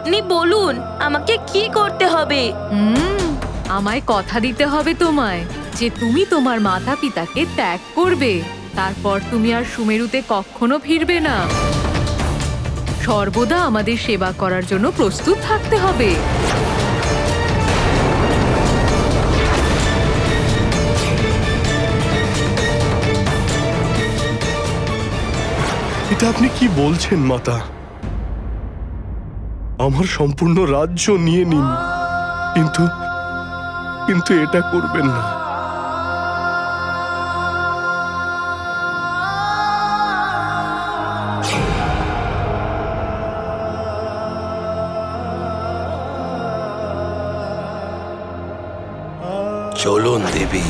আপনি বলুন আমাকে কি করতে হবে। আমায় কথা দিতে হবে তোমায় যে তুমি তোমার মাতা পিতাকে ত্যাগ করবে। তারপর তুমি আর সুমেরুতে কখনো ফিরবে না। সর্বদা আমাদের সেবা করার জন্য প্রস্তুত থাকতে হবে। এটা আপনি কি বলছেন মাতা? আমার সম্পূর্ণ রাজ্য নিয়ে নিন, কিন্তু কিন্তু এটা করবেন না। চলুন দেবী,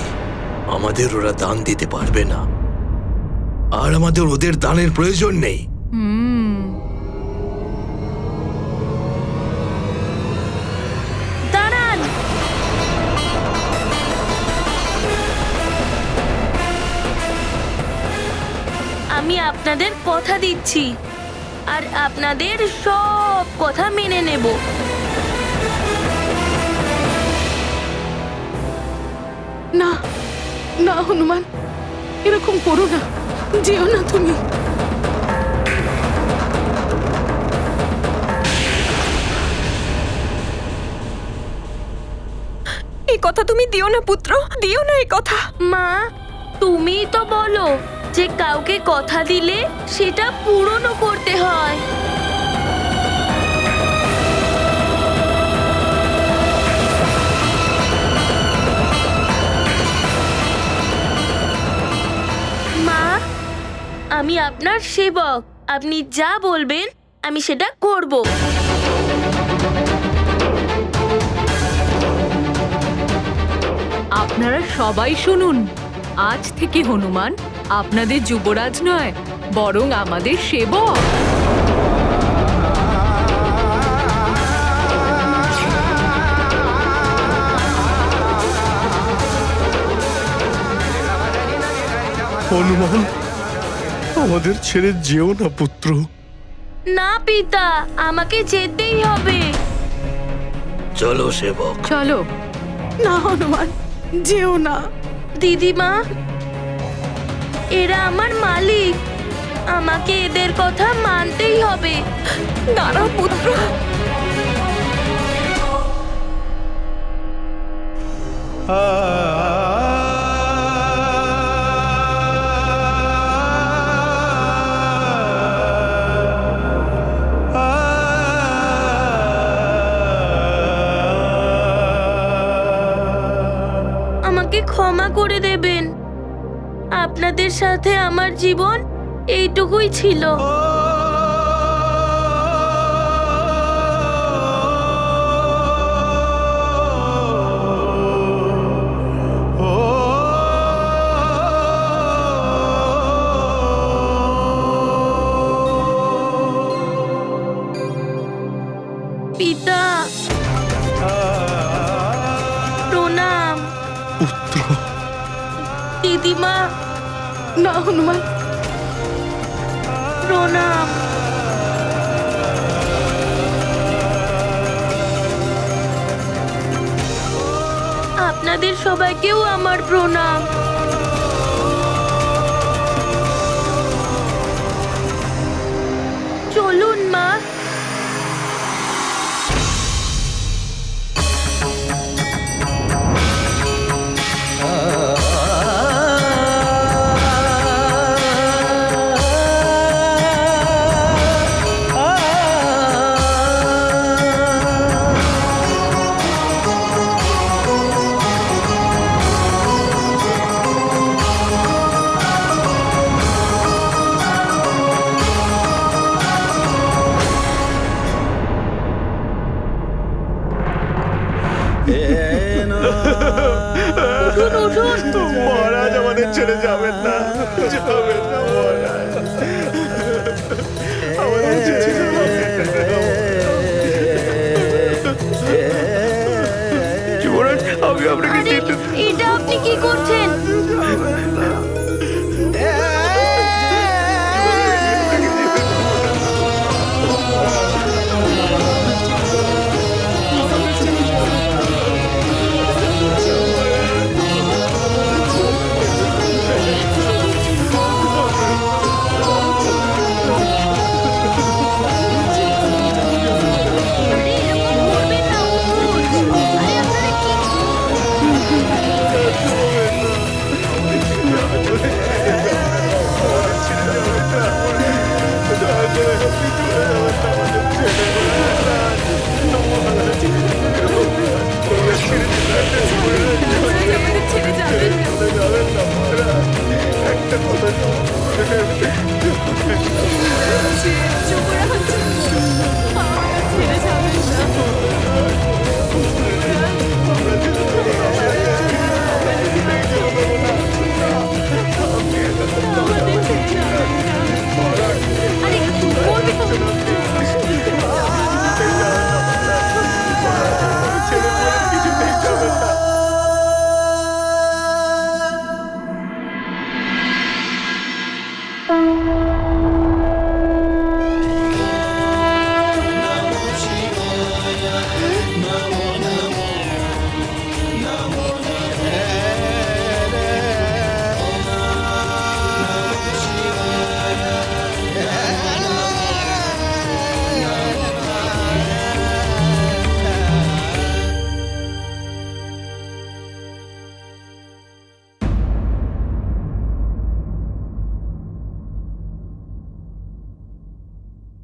আমাদের ওরা দান দিতে পারবে না, আর আমাদের ওদের দানের প্রয়োজন নেই। দাঁড়ান, আমি আপনাদের কথা দিচ্ছি আর আপনাদের সব কথা মেনে নেব। না না হনুমান, এরকম করো না, যেও না তুমি। এই কথা তুমি দিও না পুত্র, দিও না এই কথা। মা, তুমি তো বলো যে কাউকে কথা দিলে সেটা পূরণও করতে হয়। মা, আমি আপনার সেবক, আপনি যা বলবেন আমি সেটা করব। আপনারা সবাই শুনুন, আজ থেকে হনুমান আপনাদের যুবরাজ নয়, বরং আমাদের সেবক। হনুমান, আমাদের ছেড়ে যেও না পুত্র। না পিতা, আমাকে যেতেই হবে। চলো সেবক। চলো। না হনুমান, যেও না। দিদিমা, এরা আমার মালিক, আমাকে এদের কথা মানতেই হবে। দাঁড়াও পুত্র। আমাকে ক্ষমা করে দেবেন, আপনাদের সাথে আমার জীবন এইটুকুই ছিল। পিতা, প্রণাম। পুত্র, দিদিমা, না হনুমান, প্রণাম। আপনাদের সবাইকেও আমার প্রণাম। চলুন মা। উঠুন উঠুন। মহারাজ আমাদের ছেড়ে যাবেন না, যাবেন না মহারাজ, আমাদের ছেড়ে যাবেন না। যুবরাজ, আমি আপনাকে আরে, এটা আপনি কি করছেন?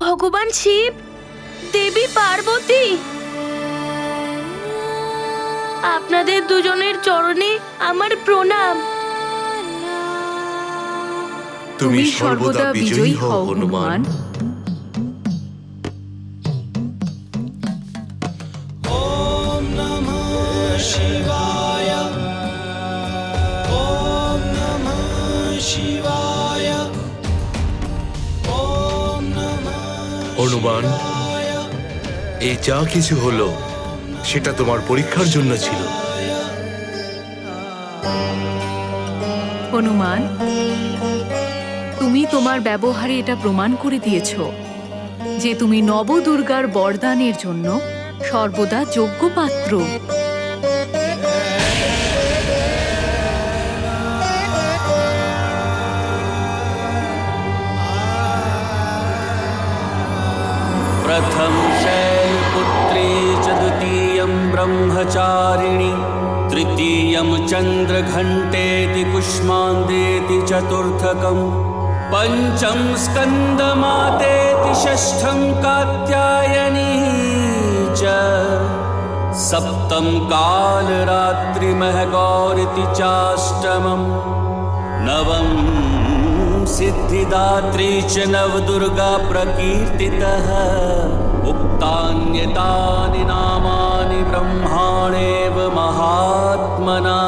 ভগবান শিব, দেবী পার্বতী, আপনাদের দুজনের চরণে আমার প্রণাম। তুমি সর্বদা বিজয়ী হও হনুমান। হনুমান, এই যা কিছু হলো সেটা তোমার পরীক্ষার জন্য ছিল। হনুমান, তুমি তোমার ব্যবহারে এটা প্রমাণ করে দিয়েছ যে তুমি নবদুর্গার বরদানের জন্য সর্বদা যোগ্য পাত্র। प्रथम शैलपुत्री च द्वितीयं ब्रह्मचारिणी तृतीयं चन्द्रघण्टेति कुष्माण्डेति चतुर्थकं पंचम स्कन्दमातेति षष्ठं कात्यायनी च सप्तम कालरात्रिमहगौरिति चाष्टमं नवम सिद्धिदात्री च नवदुर्गा प्रकीर्तितः उक्तान्येतानि नामानि ब्रह्माणेव महात्मना।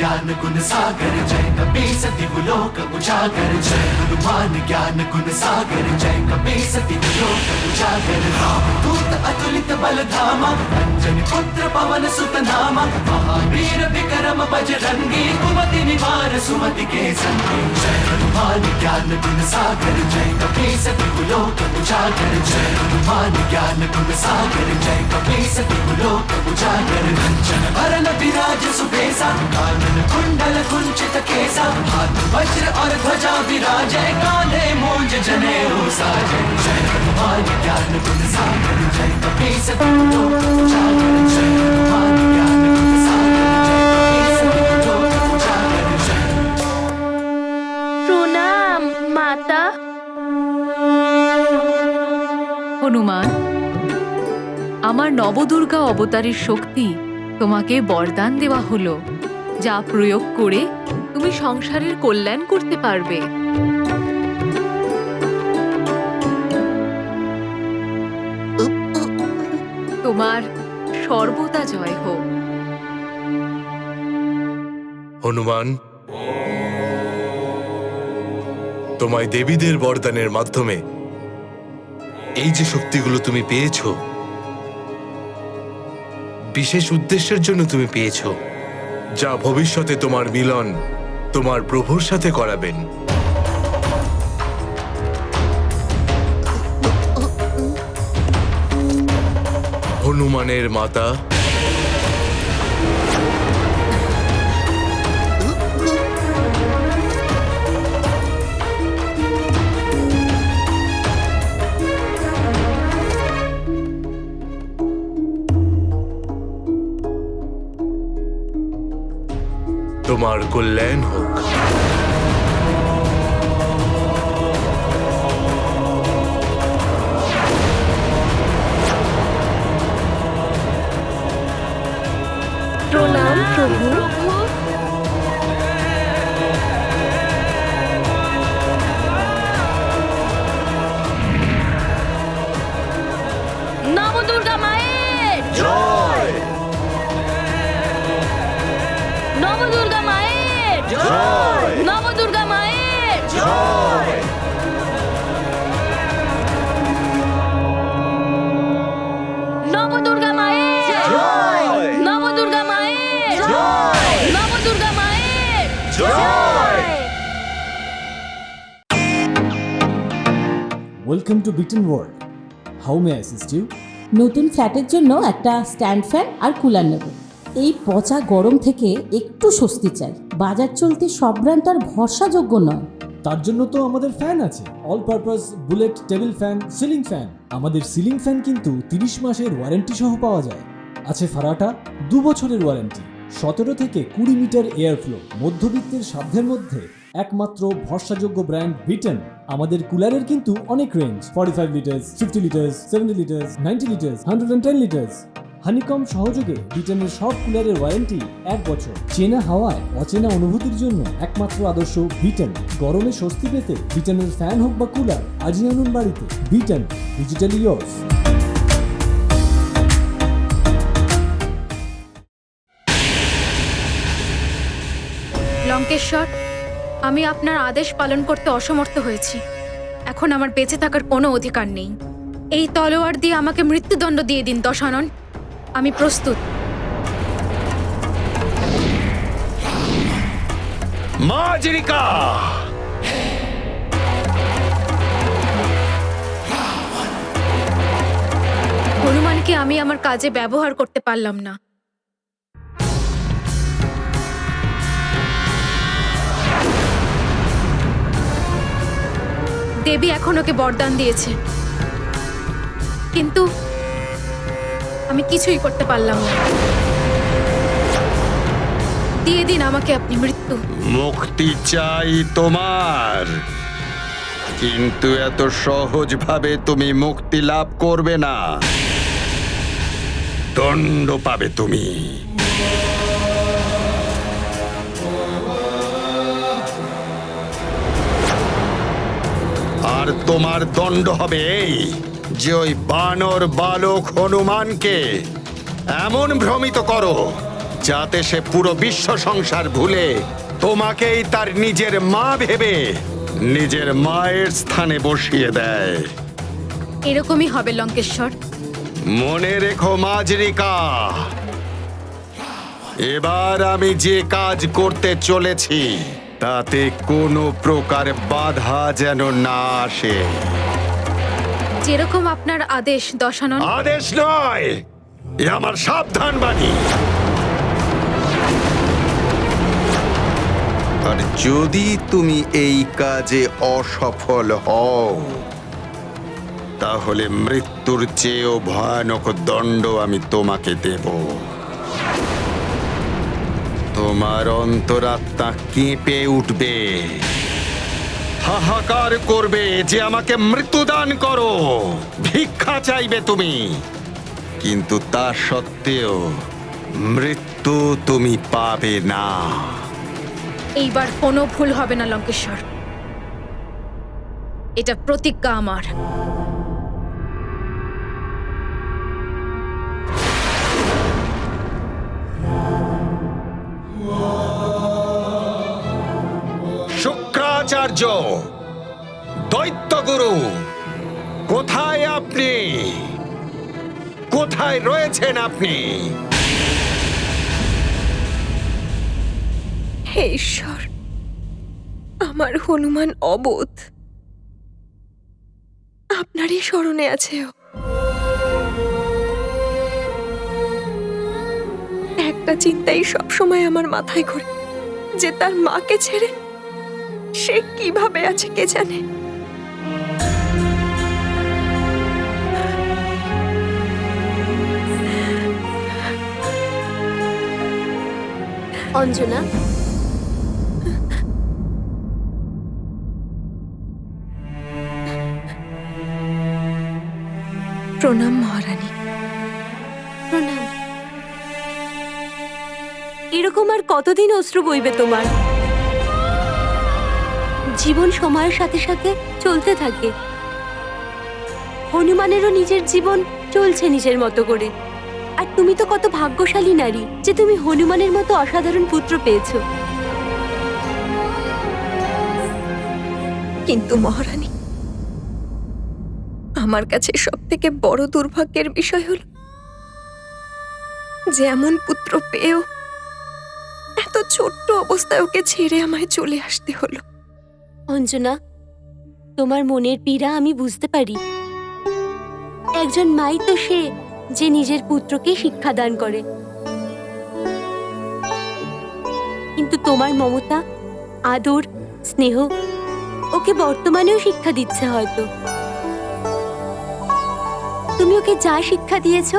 ज्ञान गुण सागर जय कपीस दिवलोक उजागर जय हनुमान ज्ञान गुण सागर जय कपीस दिवलोक उजागर राम दूत अतुलित बल धामा अंजनी पुत्र पवन सुत नामा महावीर विक्रम बजरंगी कुमति निवार सुमति के संगी जय हनुमान ज्ञान गुण सागर जय कपीस दिवलोक उजागर जय हनुमान ज्ञान गुण सागर जय कपीस दिवलोक उजागर कंचन वरन विराज सुबेसा कानन कुंडल कुंचित केसा हाथ वज्र और ध्वजा विराजय कांधे मूंज जनेऊ साजय जय हनुमान ज्ञान गुण सागर जय कपीस दिवलोक उजागर जय हनुमान ज्ञान गुण सागर जय कपीस दिवलोक उजागर जय। প্রণাম মাতা। হনুমান, আমার নবদুর্গা অবতারের শক্তি তোমাকে বরদান দেওয়া হলো, যা প্রয়োগ করে তুমি সংসারের কল্যাণ করতে পারবে। তোমার সর্বদা জয় হোক। হনুমান, তোমায় দেবীদের বরদানের মাধ্যমে এই যে শক্তিগুলো তুমি পেয়েছো, বিশেষ উদ্দেশ্যের জন্য তুমি পেয়েছো, যা ভবিষ্যতে তোমার মিলন তোমার প্রভুর সাথে করাবেন। হনুমানের মাতা, তোমার কল্যাণ হোক। প্রণাম প্রভু। নবদুর্গা মায়ের জয় নবদুর্গা মায়ের জয় নবদুর্গা মায়ের জয় নবদুর্গা মায়ের জয় নবদুর্গা মায়ের জয় নবদুর্গা মায়ের জয় welcome to bitten world. How may assist you? নতুন ফ্ল্যাটের জন্য একটা স্ট্যান্ড ফ্যান আর কুলার নেব। এই পচা গরম থেকে একটু স্বস্তি চাই। বাজার চলতে সব ব্র্যান্ড আর ভরসাযোগ্য নয়। তার জন্য তো আমাদের ফ্যান আছে, all purpose bullet table fan, ceiling fan. আমাদের সিলিং ফ্যান কিন্তু 30 মাসের ওয়ারেন্টি সহ পাওয়া যায়। আছে ফারাটা 2 বছরের ওয়ারেন্টি, 17 থেকে 20 মিটার এয়ার ফ্লো, মধ্যবিত্তের সাধ্যের মধ্যে একমাত্র ভরসাযোগ্য ব্র্যান্ড বিটেন। আমাদের কুলারের কিন্তু অনেক range, 45 litres, 50 litres, 70 litres, 90 litres, 110 litres. Honeycomb সহযোগে বিটেনের সব কুলারের ওয়ারেন্টি 1 বছর। চেনা হাওয়ায় অচেনা অনুভূতির জন্য একমাত্র আদর্শ বিটেন। গরমে স্বস্তি পেতে বিটেনের ফ্যান হোক বা কুলার, আজই আনুন বাড়িতে। Beaten, digitally yours. লঙ্কেশ্বর, আমি আপনার আদেশ পালন করতে অসমর্থ হয়েছি। এখন আমার বেঁচে থাকার কোনো অধিকার নেই। এই তলোয়ার দিয়ে আমাকে মৃত্যুদণ্ড দিয়ে দিন দশানন। আমি প্রস্তুত। মাজিরিকা, হনুমানকে আমি আমার কাজে ব্যবহার করতে পারলাম না। দেবী এখন ওকে বরদান দিয়েছে, কিন্তু আমি কিছুই করতে পারলাম না। দিয়ে দিন আমাকে আপনি মৃত্যু। মুক্তি চাই তোমার, কিন্তু এত সহজভাবে তুমি মুক্তি লাভ করবে না। দণ্ড পাবে তুমি। আর তোমার দণ্ড হবে এই যে ওই বানর বালক হনুমানকে এমন ভ্রমিত করো যাতে সে পুরো বিশ্ব সংসার ভুলে তোমাকেই তার নিজের মা ভেবে নিজের মায়ের স্থানে বসিয়ে দেয়। এরকমই হবে লঙ্কেশ্বর। মনে রেখো মাজরিকা, এবার আমি যে কাজ করতে চলেছি তাতে কোনো প্রকার বাধা যেন না আসে। যেরকম আপনার আদেশ দশানন। আদেশ নয়, এ আমার সাবধান বাণী। আর যদি তুমি এই কাজে অসফল হও তাহলে মৃত্যুর চেয়েও ভয়ানক দণ্ড আমি তোমাকে দেব। তোমার অন্তরাত্মা কেঁপে উঠবে, হাহাকার করবে যে আমাকে মৃত্যুদান করো, ভিক্ষা চাইবে তুমি, কিন্তু তা সত্ত্বেও মৃত্যু তুমি পাবে না। এইবার কোনো ভুল হবে না লঙ্কেশ্বর, এটা প্রতিজ্ঞা আমার। শুক্রাচার্য, দৈত্যগুরু, কোথায় আপনি? কোথায় রয়েছেন আপনি? হে ঈশ্বর, আমার হনুমান অবোধ, আপনারই স্মরণে আছে ও। একটা চিন্তাই সবসময় আমার মাথায় ঘোরে, যে তার মাকে ছেড়ে সে কিভাবে আছে কে জানে। অঞ্জনা, প্রণাম মহারানী। প্রণাম। এরকম আর কতদিন অশ্রু বইবে তোমার? জীবন সময়ের সাথে সাথে চলতে থাকে। হনুমানেরও নিজের জীবন চলছে নিজের মতো করে। আর তুমি তো কত ভাগ্যশালী নারী যে তুমি হনুমানের মতো অসাধারণ পুত্র পেয়েছো। কিন্তু মহারানী, আমার কাছে সব থেকে বড় দুর্ভাগ্যের বিষয় হলো যে এমন পুত্র পেয়েও এত ছোট্ট অবস্থায় ওকে ছেড়ে আমায় চলে আসতে হলো। অঞ্জনা, তোমার মনের পীড়া আমি বুঝতে পারি। একজন মাই তো সে যে নিজের পুত্রকে শিক্ষাদান করে, কিন্তু তোমার মমতা, আদর, স্নেহ ওকে বর্তমানেও শিক্ষা দিচ্ছে। হয়তো তুমি ওকে যা শিক্ষা দিয়েছো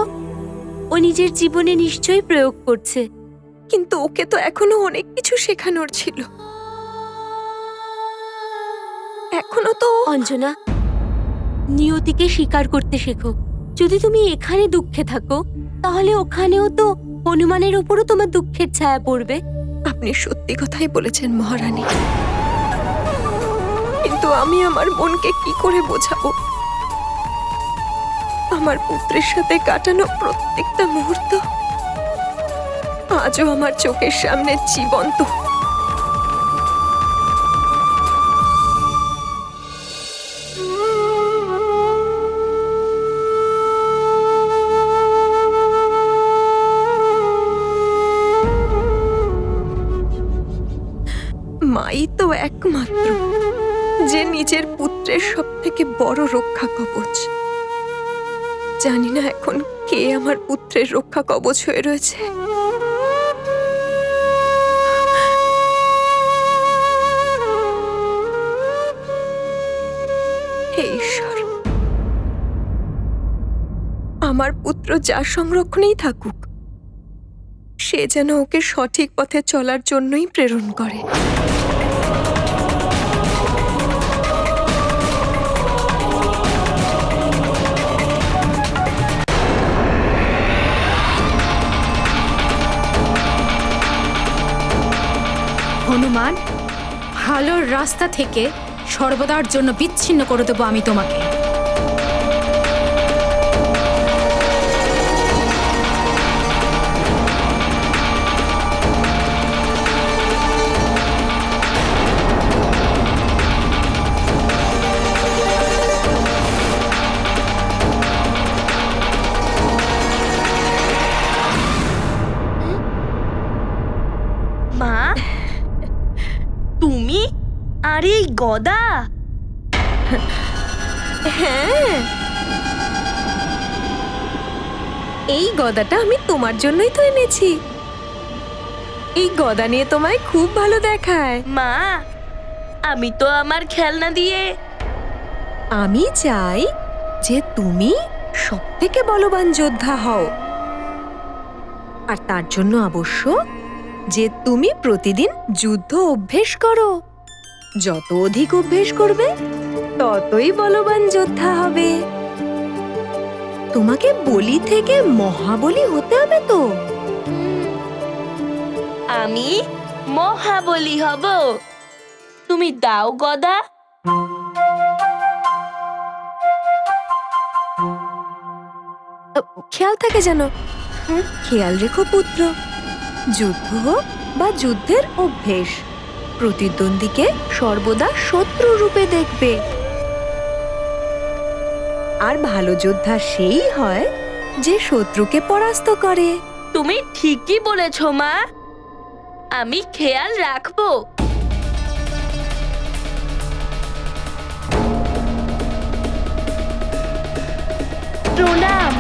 ও নিজের জীবনে নিশ্চয়ই প্রয়োগ করছে, কিন্তু ওকে তো এখনো অনেক কিছু শেখানোর ছিল। এখনো তো অঞ্জনা, নিয়তিকে স্বীকার করতে শেখো। যদি তুমি এখানে দুঃখে থাকো তাহলে ওখানেও তো হনুমানের উপরও তোমার দুঃখের ছায়া পড়বে। আপনি সত্যি কথাই বলেছেন মহারানী, কিন্তু আমি আমার মনকে কি করে বোঝাবো? আমার পুত্রের সাথে কাটানো প্রত্যেকটা মুহূর্ত আজও আমার চোখের সামনে জীবন্ত। মাই তো একমাত্র যে নিজের পুত্রের সব থেকে বড় রক্ষা কবচ। জানি না এখন কে আমার পুত্রের রক্ষা কবচ হয়ে রয়েছে। হে ঈশ্বর, আমার পুত্র যার সংরক্ষণেই থাকুক সে যেন ওকে সঠিক পথে চলার জন্যই প্রেরণ করে। হনুমান, ভালোর রাস্তা থেকে সর্বদার জন্য বিচ্ছিন্ন করে দেবো আমি তোমাকে। মা, তুমি আর এই গদা? হ্যাঁ, এই গদাটা আমি তোমার জন্যই তো এনেছি। এই গদা নিয়ে তোমায় খুব ভালো দেখায়। মা, আমি তো আমার খেলনা দিয়ে। আমি চাই যে তুমি সবথেকে বলবান যোদ্ধা হও, আর তার জন্য আবশ্যক যে তুমি প্রতিদিন যুদ্ধ অভ্যেস করো। যত অধিক অভ্যেস করবে ততই বলবান যোদ্ধা হবে। তোমাকে বলি থেকে মহাবলী হতে হবে তো। আমি মহাবলী হব। তুমি দাও গদা। খেয়াল থাকে যেন। খেয়াল রেখো পুত্র, যুদ্ধ হোক বা যুদ্ধের অভ্যেস, প্রতিদ্বন্দ্বীকে সর্বদা শত্রু রূপে দেখবে। আর ভালো যোদ্ধা সেই হয় যে শত্রুকে পরাস্ত করে। তুমি ঠিকই বলেছ মা, আমি খেয়াল রাখবো। প্রণাম।